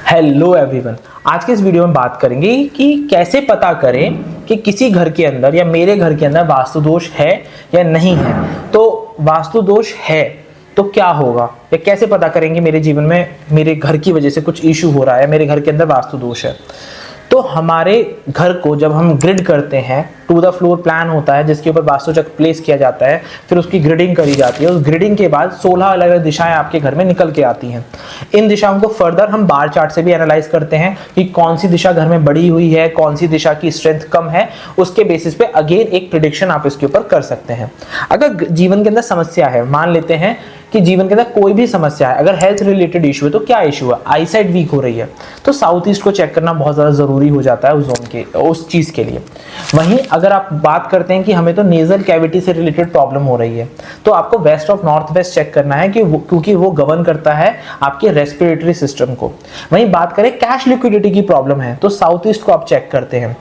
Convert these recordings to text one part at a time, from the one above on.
Hello everyone, आज के इस वीडियो में बात करेंगे कि कैसे पता करें कि किसी घर के अंदर या मेरे घर के अंदर वास्तु दोष है या नहीं है। तो वास्तु दोष है तो क्या होगा या कैसे पता करेंगे मेरे जीवन में मेरे घर की वजह से कुछ इशू हो रहा है, मेरे घर के अंदर वास्तु दोष है। तो हमारे घर को जब हम ग्रिड करते हैं, टू द फ्लोर प्लान होता है जिसके ऊपर वास्तु चक्र प्लेस किया जाता है, फिर उसकी ग्रिडिंग करी जाती है। उस ग्रिडिंग के बाद 16 अलग अलग दिशाएं आपके घर में निकल के आती हैं। इन दिशाओं को फर्दर हम बार चार्ट से भी एनालाइज करते हैं कि कौन सी दिशा घर में बढ़ी हुई है, कौन सी दिशा की स्ट्रेंथ कम है। उसके बेसिस पे अगेन एक प्रिडिक्शन आप इसके ऊपर कर सकते हैं। अगर जीवन के अंदर समस्या है, मान लेते हैं कि जीवन के अंदर कोई भी समस्या है, अगर हेल्थ रिलेटेड इशू है तो क्या इशू है, आईसाइट वीक हो रही है, तो साउथ ईस्ट को चेक करना बहुत ज़्यादा ज़रूरी हो जाता है उस जोन के, उस चीज़ के लिए। वहीं अगर आप बात करते हैं कि हमें तो नेजल कैविटी से रिलेटेड प्रॉब्लम हो रही है, तो आपको west of north west check करना है कि क्योंकि वो गवर्न करता है आपके रेस्पिरेटरी सिस्टम को। वहीं बात करें कैश लिक्विडिटी की प्रॉब्लम है तो साउथ ईस्ट को आप चेक करते हैं,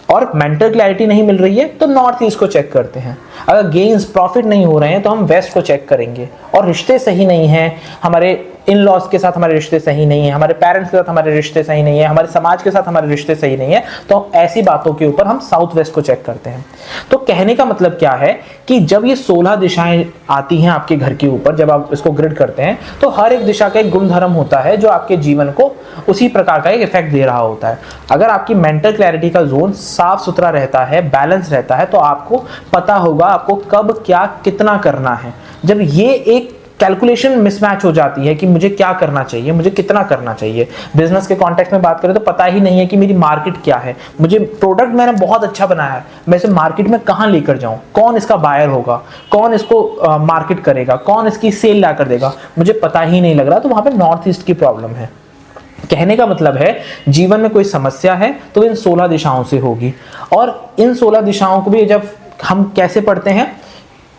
और मेंटल क्लैरिटी नहीं मिल रही है तो नॉर्थ ईस्ट को चेक करते हैं। अगर गेन्स प्रॉफिट नहीं हो रहे हैं तो हम वेस्ट को चेक करेंगे। और रिश्ते सही नहीं हैं, हमारे इन लॉज के साथ हमारे रिश्ते सही नहीं है, हमारे पेरेंट्स के साथ हमारे रिश्ते सही नहीं है, हमारे समाज के साथ हमारे रिश्ते सही नहीं है, तो ऐसी बातों के ऊपर हम साउथ वेस्ट को चेक करते हैं। तो कहने का मतलब क्या है कि जब ये 16 दिशाएं आती हैं आपके घर के ऊपर, जब आप इसको ग्रिड करते हैं तो हर एक दिशा का एक गुणधर्म होता है जो आपके जीवन को उसी प्रकार का एक इफेक्ट दे रहा होता है। अगर आपकी मेंटल क्लैरिटी का जोन साफ सुथरा रहता है, बैलेंस रहता है, तो आपको पता होगा आपको कब क्या कितना करना है। जब ये एक कैलकुलेशन मिसमैच हो जाती है कि मुझे क्या करना चाहिए, मुझे कितना करना चाहिए। बिजनेस के कॉन्टेक्स्ट में बात करें तो पता ही नहीं है कि मेरी मार्केट क्या है, मुझे प्रोडक्ट मैंने बहुत अच्छा बनाया है, मैं इसे मार्केट में कहाँ लेकर जाऊं, कौन इसका बायर होगा, कौन इसको मार्केट करेगा, कौन इसकी सेल ला कर देगा, मुझे पता ही नहीं लग रहा। तो वहां पर नॉर्थ ईस्ट की प्रॉब्लम है। कहने का मतलब है जीवन में कोई समस्या है तो इन 16 दिशाओं से होगी। और इन 16 दिशाओं को भी जब हम कैसे पढ़ते हैं,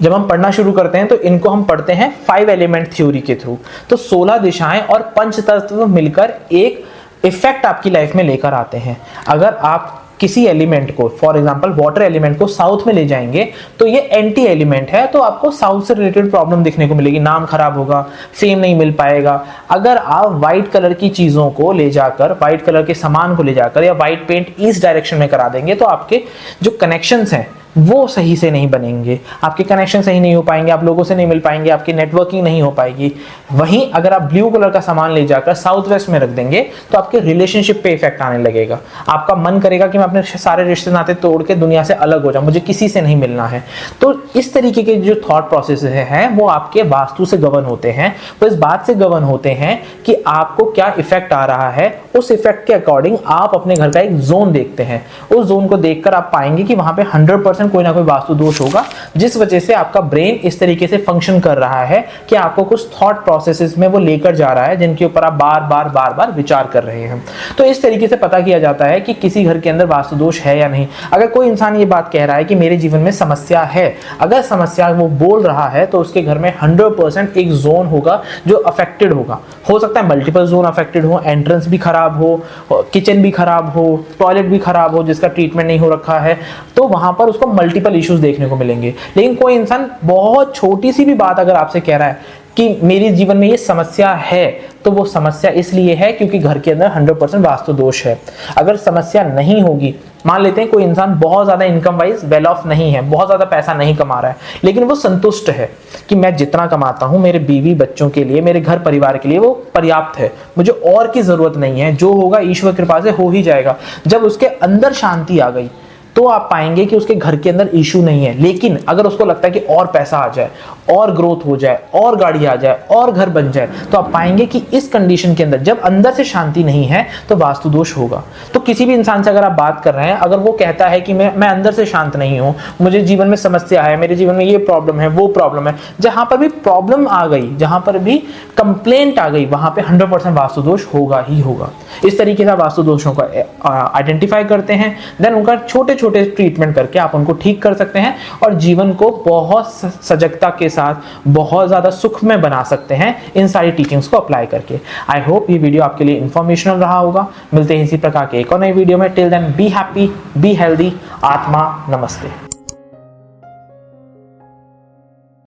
जब हम पढ़ना शुरू करते हैं तो इनको हम पढ़ते हैं 5 एलिमेंट थ्योरी के थ्रू। तो 16 दिशाएं और पंच तत्व मिलकर एक इफेक्ट आपकी लाइफ में लेकर आते हैं। अगर आप किसी एलिमेंट को, फॉर एग्जांपल वाटर एलिमेंट को साउथ में ले जाएंगे तो ये एंटी एलिमेंट है, तो आपको साउथ से रिलेटेड प्रॉब्लम देखने को मिलेगी, नाम खराब होगा, फेम नहीं मिल पाएगा। अगर आप व्हाइट कलर की चीजों को ले जाकर, व्हाइट कलर के सामान को ले जाकर या व्हाइट पेंट ईस्ट डायरेक्शन में करा देंगे तो आपके जो कनेक्शंस हैं वो सही से नहीं बनेंगे, आपके कनेक्शन सही नहीं हो पाएंगे, आप लोगों से नहीं मिल पाएंगे, आपकी नेटवर्किंग नहीं हो पाएगी। वहीं अगर आप ब्लू कलर का सामान ले जाकर साउथ वेस्ट में रख देंगे तो आपके रिलेशनशिप पे इफेक्ट आने लगेगा। आपका मन करेगा कि मैं अपने सारे रिश्ते नाते तोड़ के दुनिया से अलग हो जाऊं, मुझे किसी से नहीं मिलना है। तो इस तरीके के जो थॉट प्रोसेस हैं वो आपके वास्तु से गवर्न होते हैं, वो इस बात से गवर्न होते हैं कि आपको क्या इफेक्ट आ रहा है। उस इफेक्ट के अकॉर्डिंग आप अपने घर का एक जोन देखते हैं, उस जोन को देखकर आप पाएंगे कि वहां पे 100% कोई ना कोई वास्तु दोष होगा, जिस वजह से आपका ब्रेन इस तरीके से फंक्शन कर रहा है कि आपको कुछ थॉट प्रोसेसेस में वो लेकर जा रहा है जिनके ऊपर आप बार बार विचार कर रहे हैं। तो इस तरीके से पता किया जाता है कि किसी घर के अंदर वास्तु दोष है या नहीं। अगर कोई इंसान ये बात कह रहा है कि मेरे जीवन में समस्या है, अगर समस्या वो बोल रहा है तो उसके घर में 100% एक जोन होगा जो अफेक्टेड होगा। हो सकता है मल्टीपल जोन अफेक्टेड हो, एंट्रेंस भी खराब हो, किचन भी खराब हो, टॉयलेट भी खराब हो जिसका ट्रीटमेंट नहीं हो रखा है, तो वहां पर उसको मल्टीपल इश्यूज देखने को मिलेंगे। लेकिन कोई इंसान बहुत छोटी सी भी बात अगर आपसे कह रहा है कि मेरे जीवन में ये समस्या है, तो वो समस्या इसलिए है क्योंकि घर के अंदर 100% वास्तु दोष है। अगर समस्या नहीं होगी, मान लेते हैं कोई इंसान बहुत ज्यादा इनकम वाइज वेल ऑफ नहीं है, बहुत ज्यादा पैसा नहीं कमा रहा है, लेकिन वो संतुष्ट है कि मैं जितना कमाता हूं मेरे बीवी बच्चों के लिए, मेरे घर परिवार के लिए वो पर्याप्त है, मुझे और की जरूरत नहीं है, जो होगा ईश्वर कृपा से हो ही जाएगा। जब उसके अंदर शांति आ गई तो आप पाएंगे कि उसके घर के अंदर इशू नहीं है। लेकिन अगर उसको लगता है कि और पैसा आ जाए, और ग्रोथ हो जाए, और गाड़ी आ जाए, और घर बन जाए, तो आप पाएंगे कि इस कंडीशन के अंदर जब अंदर से शांति नहीं है तो वास्तु दोष होगा। तो किसी भी इंसान से अगर आप बात कर रहे हैं, अगर वो कहता है कि मैं अंदर से शांत नहीं हूं, मुझे जीवन में समस्या है, मेरे जीवन में ये प्रॉब्लम है, वो प्रॉब्लम है, जहां पर भी प्रॉब्लम आ गई, जहां पर भी कंप्लेंट आ गई, वहां पे 100% वास्तु दोष होगा ही होगा। इस तरीके से वास्तु दोषों को आइडेंटिफाई करते हैं, देन उनका छोटे छोटे ट्रीटमेंट करके आप उनको ठीक कर सकते हैं और जीवन को बहुत सजगता के साथ, बहुत ज्यादा सुख में बना सकते हैं इन सारी टीचिंग्स को अप्लाई करके। आई होप ये वीडियो आपके लिए इंफॉर्मेशनल रहा होगा। मिलते हैं इसी प्रकार के एक और नई वीडियो में। Till then be happy, be healthy. आत्मा नमस्ते।